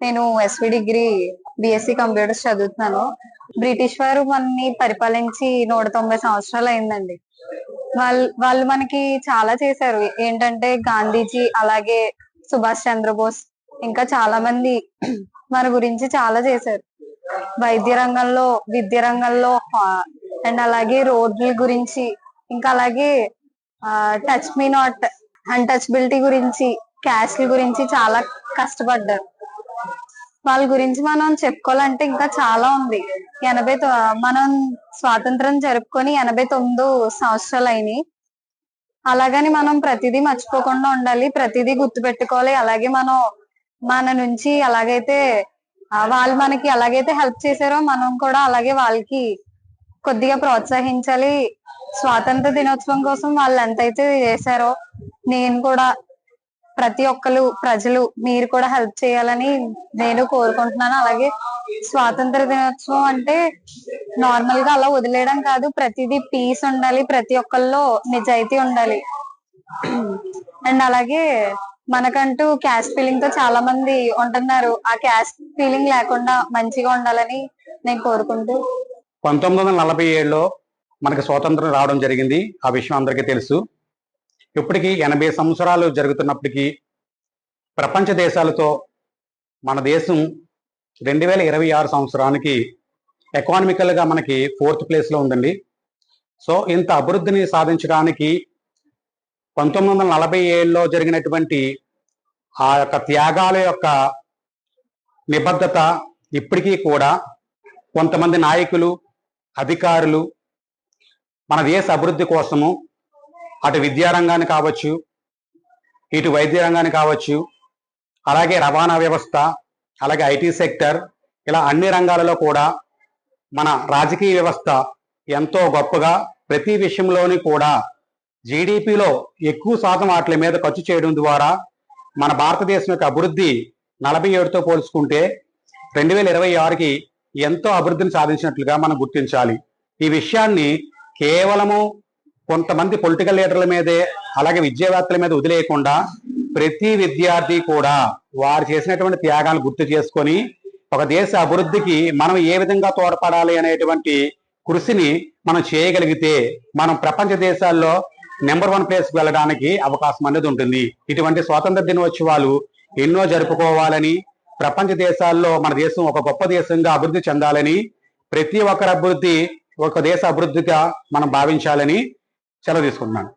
నేను SV degree BSc computers చదువుతున్నాను. British వారు మనని పరిపాలించి 190 సంవత్సరాలు అయిందండి. వాళ్ళు మనకి చాలా చేశారు. ఏంటంటే గాంధీజీ, అలాగే సుభాష్ చంద్రబోస్, ఇంకా చాలా మంది మన గురించి చాలా చేశారు. వైద్య రంగంలో, విద్య రంగంలో, అండ్ అలాగే రోడ్ల గురించి, ఇంకా అలాగే టచ్ మీ నాట్, అన్టచబిలిటీ గురించి, క్యాస్ట్ గురించి చాలా కష్టపడ్డారు. వాళ్ళ గురించి మనం చెప్పుకోవాలంటే ఇంకా చాలా ఉంది. మనం స్వాతంత్రం జరుపుకొని 89 సంవత్సరాలు అయినాయి. అలాగని మనం ప్రతిదీ మర్చిపోకుండా ఉండాలి, ప్రతిదీ గుర్తు పెట్టుకోవాలి. అలాగే మనం మన నుంచి ఎలాగైతే వాళ్ళు మనకి ఎలాగైతే హెల్ప్ చేశారో మనం కూడా అలాగే వాళ్ళకి కొద్దిగా ప్రోత్సహించాలి. స్వాతంత్ర దినోత్సవం కోసం వాళ్ళు ఎంతైతే చేశారో నేను కూడా, ప్రతి ఒక్కరు ప్రజలు మీరు కూడా హెల్ప్ చేయాలని నేను కోరుకుంటున్నాను. అలాగే స్వాతంత్ర దినోత్సవం అంటే నార్మల్ గా అలా వదిలేయడం కాదు, ప్రతిదీ పీస్ ఉండాలి, ప్రతి ఒక్కరిలో నిజాయితీ ఉండాలి. అండ్ అలాగే మనకంటూ క్యాస్ట్ ఫీలింగ్ తో చాలా మంది ఉంటున్నారు. ఆ క్యాస్ట్ ఫీలింగ్ లేకుండా మంచిగా ఉండాలని నేను కోరుకుంటూ 1947లో మనకి స్వాతంత్రం రావడం జరిగింది. ఆ విషయం అందరికీ తెలుసు. ఇప్పటికీ 80 సంవత్సరాలు జరుగుతున్నప్పటికీ ప్రపంచ దేశాలతో మన దేశం 2026 సంవత్సరానికి ఎకానమికల్గా మనకి 4th ప్లేస్లో ఉందండి. సో ఇంత అభివృద్ధిని సాధించడానికి 1947లో జరిగినటువంటి ఆ యొక్క త్యాగాల యొక్క నిబద్ధత ఇప్పటికీ కూడా కొంతమంది నాయకులు, అధికారులు మన దేశ అభివృద్ధి కోసము అటు విద్యారంగాన్ని కావచ్చు, ఇటు వైద్య రంగాన్ని కావచ్చు, అలాగే రవాణా వ్యవస్థ, అలాగే ఐటీ సెక్టర్, ఇలా అన్ని రంగాలలో కూడా మన రాజకీయ వ్యవస్థ ఎంతో గొప్పగా ప్రతి విషయంలోని కూడా జీడిపిలో ఎక్కువ శాతం వాటి మీద ఖర్చు చేయడం ద్వారా మన భారతదేశం యొక్క అభివృద్ధి 47తో పోల్చుకుంటే 2026కి ఎంతో అభివృద్ధిని సాధించినట్లుగా మనం గుర్తించాలి. ఈ విషయాన్ని కేవలము కొంతమంది పొలిటికల్ లీడర్ల మీదే, అలాగే విద్యావేత్తల మీద వదిలేయకుండా ప్రతి విద్యార్థి కూడా వారు చేసినటువంటి త్యాగాలను గుర్తు చేసుకొని ఒక దేశ అభివృద్ధికి మనం ఏ విధంగా తోడ్పడాలి అనేటువంటి కృషిని మనం చేయగలిగితే మనం ప్రపంచ దేశాల్లో నెంబర్ 1 ప్లేస్కి వెళ్ళడానికి అవకాశం అనేది ఉంటుంది. ఇటువంటి స్వాతంత్ర దినోత్సవాలు ఎన్నో జరుపుకోవాలని, ప్రపంచ దేశాల్లో మన దేశం ఒక గొప్ప దేశంగా అభివృద్ధి చెందాలని, ప్రతి ఒక్కరి అభివృద్ధి ఒక దేశ అభివృద్ధిగా మనం భావించాలని సెలవు తీసుకుంటున్నాను.